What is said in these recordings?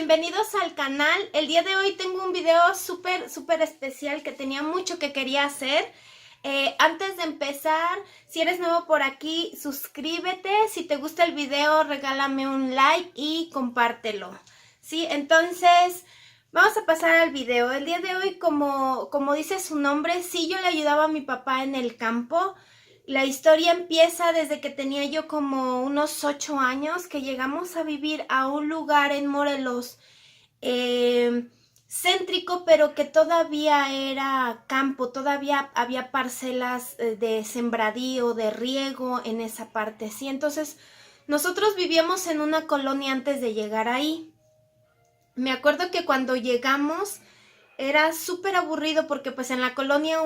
bienvenidos al canal. El día de hoy tengo un video súper especial que tenía mucho que quería hacer. Antes de empezar, si eres nuevo por aquí, suscríbete. Si te gusta el video, regálame un like y compártelo. ¿Sí? Entonces, vamos a pasar al video. El día de hoy, como dice su nombre, sí, yo le ayudaba a mi papá en el campo. La historia empieza desde que tenía yo como unos 8 años, que llegamos a vivir a un lugar en Morelos, céntrico, pero que todavía era campo, todavía había parcelas de sembradío, de riego en esa parte, ¿sí? Entonces, nosotros vivíamos en una colonia antes de llegar ahí. Me acuerdo que cuando llegamos era súper aburrido porque pues en la colonia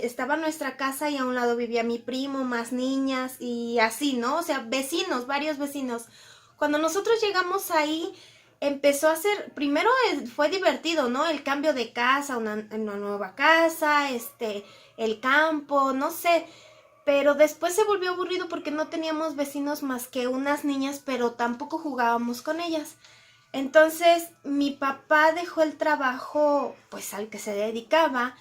estaba nuestra casa y a un lado vivía mi primo, más niñas y así, ¿no? O sea, vecinos, varios vecinos. Cuando nosotros llegamos ahí, empezó a ser, primero fue divertido, ¿no? El cambio de casa, una nueva casa, el campo, no sé. Pero después se volvió aburrido porque no teníamos vecinos más que unas niñas, pero tampoco jugábamos con ellas. Entonces mi papá dejó el trabajo pues al que se dedicaba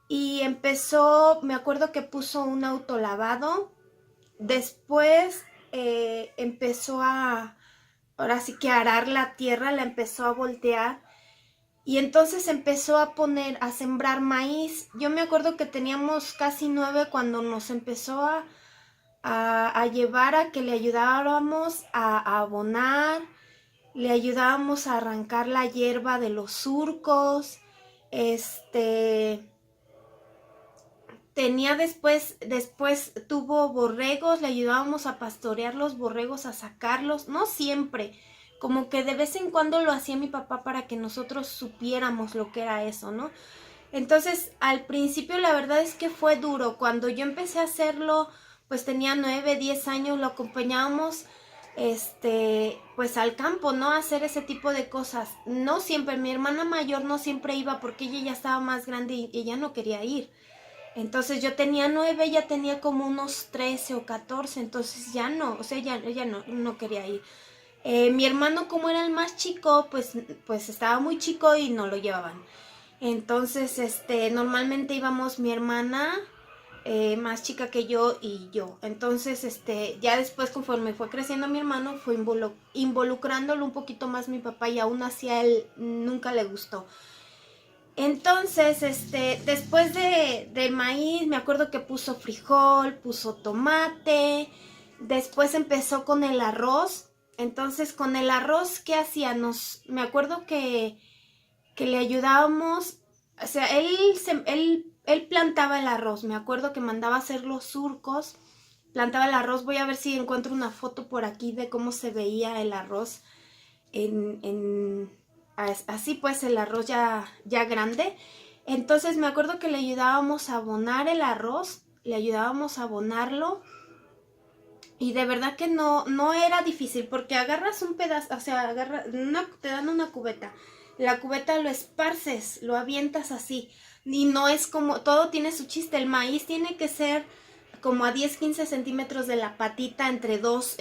y empezó, me acuerdo que puso un autolavado, después empezó ahora sí que a arar la tierra, la empezó a voltear y entonces empezó a sembrar maíz. Yo me acuerdo que teníamos casi 9 cuando nos empezó a llevar a que le ayudáramos a abonar. Le ayudábamos a arrancar la hierba de los surcos. Tenía después tuvo borregos, le ayudábamos a pastorear los borregos, a sacarlos, no siempre, como que de vez en cuando lo hacía mi papá para que nosotros supiéramos lo que era eso, ¿no? Entonces, al principio la verdad es que fue duro. Cuando yo empecé a hacerlo, pues tenía 9, 10 años, lo acompañábamos pues al campo, ¿no? A hacer ese tipo de cosas. No siempre, mi hermana mayor no siempre iba porque ella ya estaba más grande y ella no quería ir. Entonces yo tenía 9, ella tenía como unos 13 o 14, entonces ya no, o sea, ella no quería ir. Mi hermano, como era el más chico, pues estaba muy chico y no lo llevaban. Entonces, normalmente íbamos mi hermana, más chica que yo y yo. Entonces, ya después conforme fue creciendo mi hermano, fue involucrándolo un poquito más mi papá y aún así a él nunca le gustó. Entonces, después de maíz, me acuerdo que puso frijol, puso tomate, después empezó con el arroz. Entonces, con el arroz, ¿qué hacíamos? Me acuerdo que le ayudábamos, o sea, él plantaba el arroz, me acuerdo que mandaba a hacer los surcos, plantaba el arroz. Voy a ver si encuentro una foto por aquí de cómo se veía el arroz así pues el arroz ya grande. Entonces me acuerdo que le ayudábamos a abonar el arroz, le ayudábamos a abonarlo y de verdad que no era difícil porque agarras un pedazo, o sea, te dan una cubeta, la cubeta lo esparces, lo avientas así y no es como, todo tiene su chiste. El maíz tiene que ser como a 10-15 centímetros de la patita entre dos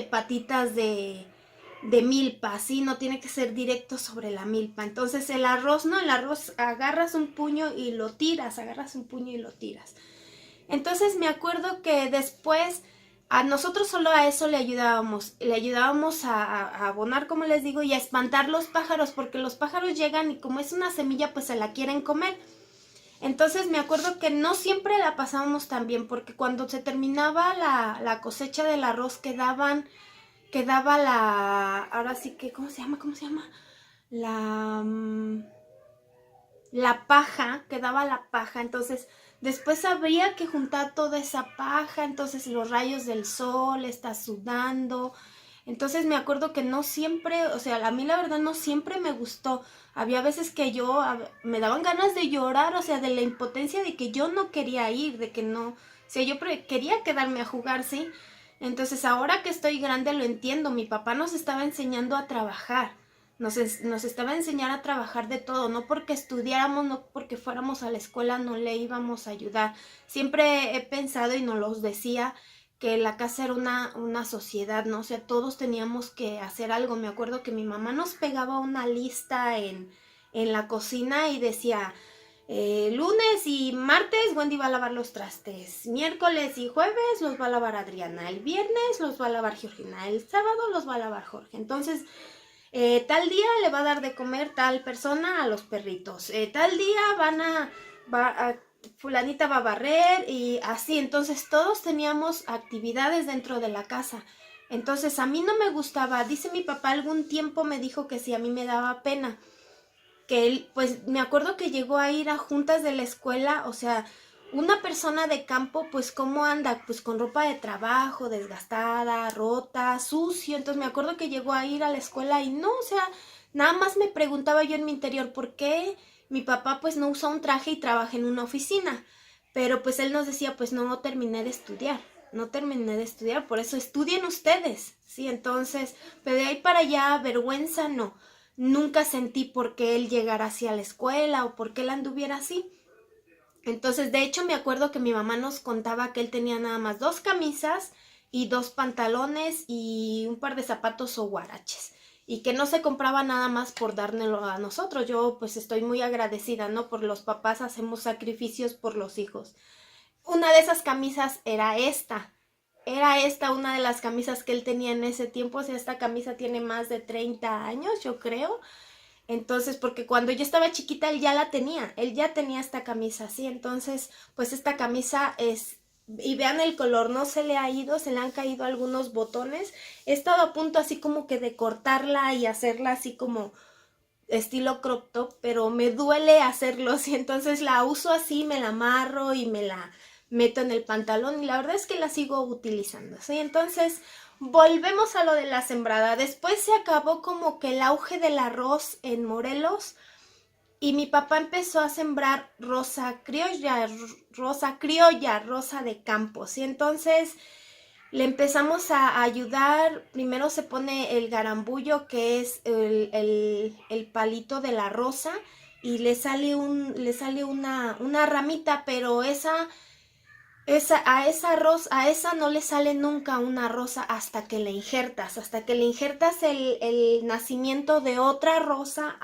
patitas de milpa, ¿sí? No tiene que ser directo sobre la milpa. Entonces el arroz, ¿no? El arroz agarras un puño y lo tiras, agarras un puño y lo tiras. Entonces me acuerdo que después a nosotros solo a eso le ayudábamos a abonar, como les digo, y a espantar los pájaros, porque los pájaros llegan y como es una semilla, pues se la quieren comer. Entonces me acuerdo que no siempre la pasábamos tan bien, porque cuando se terminaba la cosecha del arroz quedaba ahora sí que, ¿cómo se llama? La paja, quedaba la paja. Entonces después habría que juntar toda esa paja, entonces los rayos del sol, está sudando. Entonces me acuerdo que no siempre, o sea, a mí la verdad no siempre me gustó. Había veces que me daban ganas de llorar, o sea, de la impotencia de que yo no quería ir, de que no, o sea, yo quería quedarme a jugar, ¿sí? Entonces ahora que estoy grande lo entiendo. Mi papá nos estaba enseñando a trabajar, nos estaba a enseñar a trabajar de todo, no porque estudiáramos, no porque fuéramos a la escuela no le íbamos a ayudar. Siempre he pensado y nos los decía que la casa era una sociedad, ¿no? O sea, todos teníamos que hacer algo. Me acuerdo que mi mamá nos pegaba una lista en la cocina y decía, lunes y martes Wendy va a lavar los trastes, miércoles y jueves los va a lavar Adriana, el viernes los va a lavar Georgina, el sábado los va a lavar Jorge. Entonces, tal día le va a dar de comer tal persona a los perritos, tal día fulanita va a barrer y así. Entonces todos teníamos actividades dentro de la casa. Entonces a mí no me gustaba, dice mi papá, algún tiempo me dijo que sí, a mí me daba pena, que él, pues me acuerdo que llegó a ir a juntas de la escuela, o sea, una persona de campo, pues ¿cómo anda? Pues con ropa de trabajo, desgastada, rota, sucio. Entonces me acuerdo que llegó a ir a la escuela y no, o sea, nada más me preguntaba yo en mi interior por qué mi papá pues no usa un traje y trabaja en una oficina. Pero pues él nos decía, pues no terminé de estudiar, no terminé de estudiar, por eso estudien ustedes, ¿sí? Entonces, pero de ahí para allá, vergüenza no. Nunca sentí por qué él llegara así a la escuela o por qué él anduviera así. Entonces, de hecho, me acuerdo que mi mamá nos contaba que él tenía nada más 2 camisas y 2 pantalones y un par de zapatos o guaraches. Y que no se compraba nada más por dárnoslo a nosotros. Yo pues estoy muy agradecida, ¿no? Por los papás hacemos sacrificios por los hijos. Una de esas camisas era esta. Era esta una de las camisas que él tenía en ese tiempo. O sea, esta camisa tiene más de 30 años, yo creo. Entonces, porque cuando yo estaba chiquita, él ya tenía esta camisa, ¿sí? Entonces, pues esta camisa es, y vean el color, no se le ha ido, se le han caído algunos botones. He estado a punto así como que de cortarla y hacerla así como estilo crop top, pero me duele hacerlo, ¿sí? Entonces la uso así, me la amarro y me la meto en el pantalón y la verdad es que la sigo utilizando, ¿sí? Entonces, volvemos a lo de la sembrada. Después se acabó como que el auge del arroz en Morelos y mi papá empezó a sembrar rosa criolla, rosa de campo, ¿sí? Entonces le empezamos a ayudar. Primero se pone el garambullo, que es el palito de la rosa, y le sale una ramita, pero a esa no le sale nunca una rosa hasta que le injertas el nacimiento de otra rosa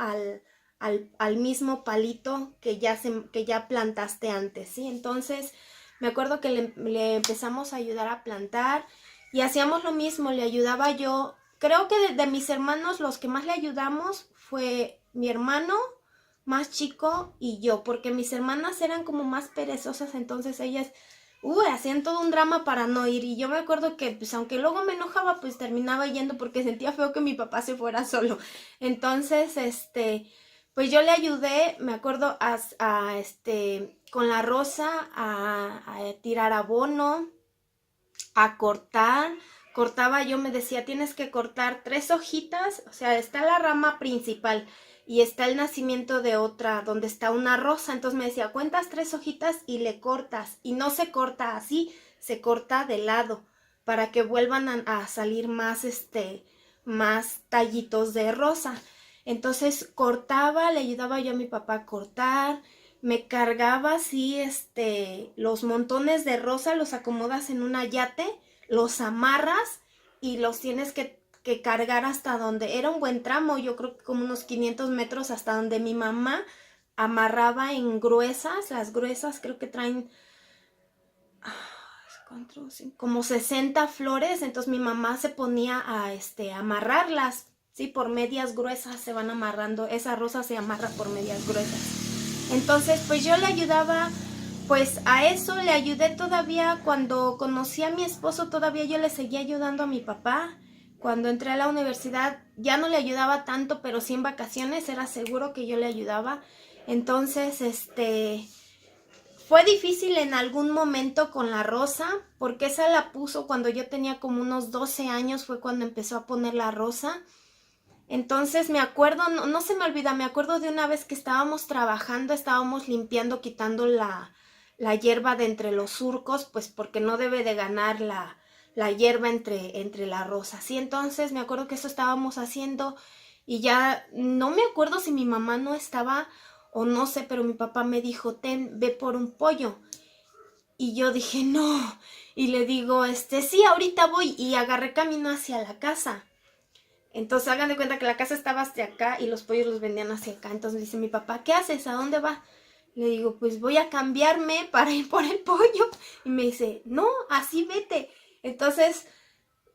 al mismo palito que ya plantaste antes, ¿sí? Entonces, me acuerdo que le empezamos a ayudar a plantar y hacíamos lo mismo, le ayudaba yo. Creo que de mis hermanos los que más le ayudamos fue mi hermano más chico y yo, porque mis hermanas eran como más perezosas, entonces ellas hacían todo un drama para no ir. Y yo me acuerdo que, pues, aunque luego me enojaba, pues terminaba yendo porque sentía feo que mi papá se fuera solo. Entonces, pues yo le ayudé, me acuerdo, con la rosa a tirar abono, a cortar. Cortaba, yo me decía, tienes que cortar 3 hojitas, o sea, está la rama principal y está el nacimiento de otra, donde está una rosa. Entonces me decía, cuentas 3 hojitas y le cortas. Y no se corta así, se corta de lado, para que vuelvan a salir más tallitos de rosa. Entonces cortaba, le ayudaba yo a mi papá a cortar, me cargaba así, los montones de rosa, los acomodas en una yate, los amarras y los tienes que cargar hasta donde, era un buen tramo, yo creo que como unos 500 metros hasta donde mi mamá amarraba en gruesas. Las gruesas creo que traen como 60 flores, entonces mi mamá se ponía a amarrarlas, ¿sí? Por medias gruesas se van amarrando, esa rosa se amarra por medias gruesas. Entonces, pues yo le ayudaba, pues a eso le ayudé todavía cuando conocí a mi esposo, todavía yo le seguía ayudando a mi papá. Cuando entré a la universidad ya no le ayudaba tanto, pero sí en vacaciones era seguro que yo le ayudaba. Entonces, fue difícil en algún momento con la rosa, porque esa la puso cuando yo tenía como unos 12 años, fue cuando empezó a poner la rosa. Entonces me acuerdo, no se me olvida, me acuerdo de una vez que estábamos trabajando, estábamos limpiando, quitando la hierba de entre los surcos, pues porque no debe de ganar la hierba entre la rosa, ¿sí? Entonces me acuerdo que eso estábamos haciendo y ya no me acuerdo si mi mamá no estaba o no sé, pero mi papá me dijo, ve por un pollo. Y yo dije, no. Y le digo, sí, ahorita voy. Y agarré camino hacia la casa. Entonces hagan de cuenta que la casa estaba hacia acá y los pollos los vendían hacia acá. Entonces dice mi papá, ¿qué haces? ¿A dónde va? Le digo, pues voy a cambiarme para ir por el pollo. Y me dice, no, así vete. Entonces,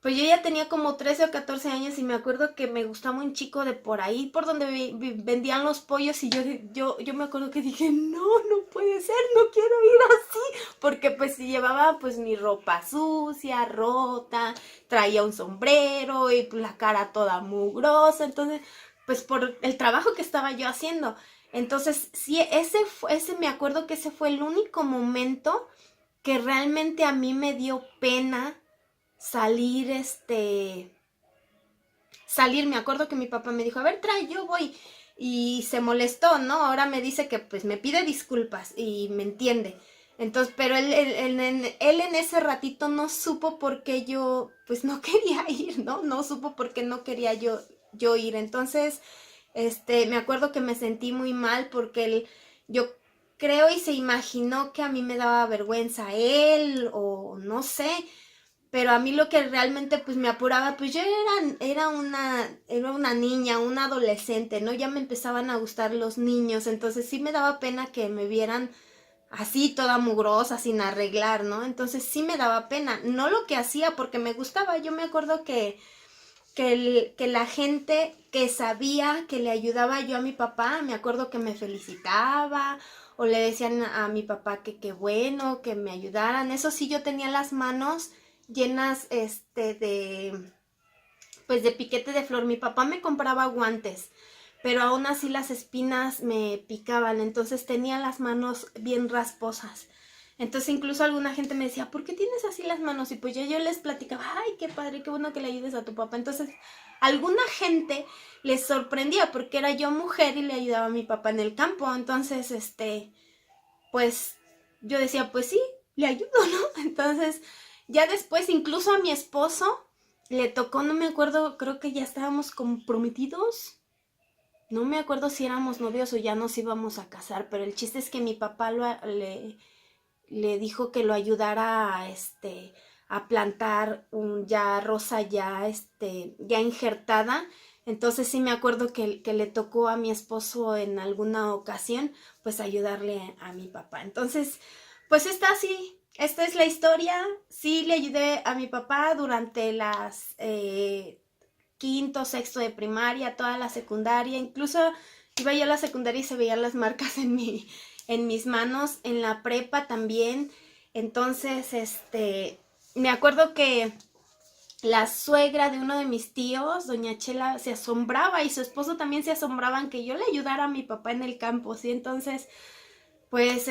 pues yo ya tenía como 13 o 14 años y me acuerdo que me gustaba un chico de por ahí, por donde vendían los pollos y yo me acuerdo que dije, no, no puede ser, no quiero ir así, porque pues si llevaba pues mi ropa sucia, rota, traía un sombrero y pues, la cara toda mugrosa, entonces pues por el trabajo que estaba yo haciendo. Entonces sí, ese me acuerdo que ese fue el único momento que realmente a mí me dio pena salir, me acuerdo que mi papá me dijo, a ver, trae, yo voy, y se molestó, ¿no? Ahora me dice que pues me pide disculpas y me entiende. Entonces, pero él en ese ratito no supo por qué yo, pues no quería ir, ¿no? No supo por qué no quería yo ir. Entonces, me acuerdo que me sentí muy mal porque yo creo y se imaginó que a mí me daba vergüenza él o no sé, pero a mí lo que realmente pues me apuraba, pues yo era una niña, una adolescente, ¿no? Ya me empezaban a gustar los niños, entonces sí me daba pena que me vieran así toda mugrosa, sin arreglar, ¿no? Entonces sí me daba pena, no lo que hacía porque me gustaba, yo me acuerdo que la gente que sabía que le ayudaba yo a mi papá, me acuerdo que me felicitaba o le decían a mi papá que qué bueno, que me ayudaran, eso sí yo tenía las manos llenas pues de piquete de flor. Mi papá me compraba guantes, pero aún así las espinas me picaban, entonces tenía las manos bien rasposas. Entonces incluso alguna gente me decía, ¿por qué tienes así las manos? Y pues yo les platicaba, ay, qué padre, qué bueno que le ayudes a tu papá. Entonces alguna gente les sorprendía porque era yo mujer y le ayudaba a mi papá en el campo. Entonces, pues yo decía, pues sí, le ayudo, ¿no? Entonces ya después incluso a mi esposo le tocó, no me acuerdo, creo que ya estábamos comprometidos. No me acuerdo si éramos novios o ya nos íbamos a casar, pero el chiste es que mi papá le dijo que lo ayudara a plantar ya rosa ya injertada. Entonces sí me acuerdo que le tocó a mi esposo en alguna ocasión pues ayudarle a mi papá. Entonces pues esta es la historia. Sí le ayudé a mi papá durante las quinto, sexto de primaria, toda la secundaria, incluso iba yo a la secundaria y se veían las marcas en mis manos, en la prepa también. Entonces, me acuerdo que la suegra de uno de mis tíos, doña Chela, se asombraba y su esposo también se asombraban que yo le ayudara a mi papá en el campo, ¿sí? Entonces, pues,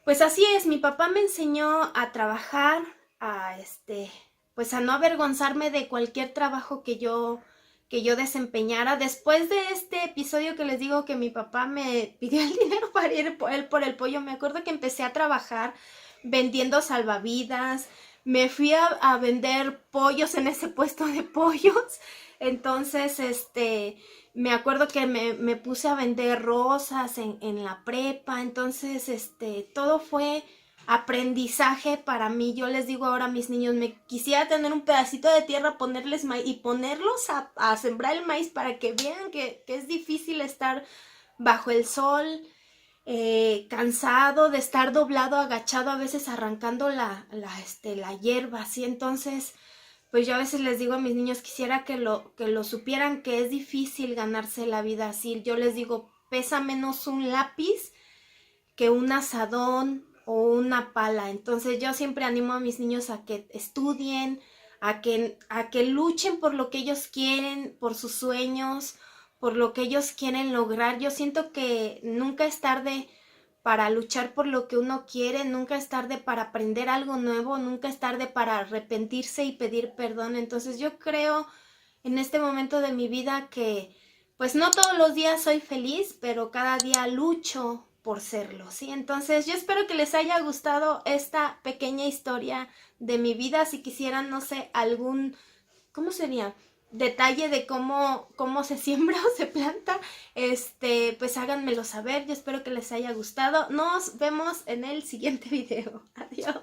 pues así es, mi papá me enseñó a trabajar, a pues a no avergonzarme de cualquier trabajo que yo desempeñara. Después de este episodio que les digo que mi papá me pidió el dinero para ir por el pollo, me acuerdo que empecé a trabajar vendiendo salvavidas, me fui a vender pollos en ese puesto de pollos. Entonces, me acuerdo que me puse a vender rosas en la prepa. Entonces, todo fue aprendizaje para mí. Yo les digo ahora a mis niños, me quisiera tener un pedacito de tierra, ponerles maíz y ponerlos a sembrar el maíz para que vean que es difícil estar bajo el sol, cansado de estar doblado, agachado, a veces arrancando la hierba, ¿sí? Entonces, pues yo a veces les digo a mis niños, quisiera que lo supieran, que es difícil ganarse la vida así. Yo les digo, pesa menos un lápiz que un asadón o una pala. Entonces yo siempre animo a mis niños a que estudien, a que luchen por lo que ellos quieren, por sus sueños, por lo que ellos quieren lograr. Yo siento que nunca es tarde para luchar por lo que uno quiere, nunca es tarde para aprender algo nuevo, nunca es tarde para arrepentirse y pedir perdón. Entonces yo creo en este momento de mi vida que pues no todos los días soy feliz, pero cada día lucho por serlo, ¿sí? Entonces yo espero que les haya gustado esta pequeña historia de mi vida. Si quisieran, no sé, ¿cómo sería? detalle de cómo se siembra o se planta, pues háganmelo saber. Yo espero que les haya gustado. Nos vemos en el siguiente video. Adiós.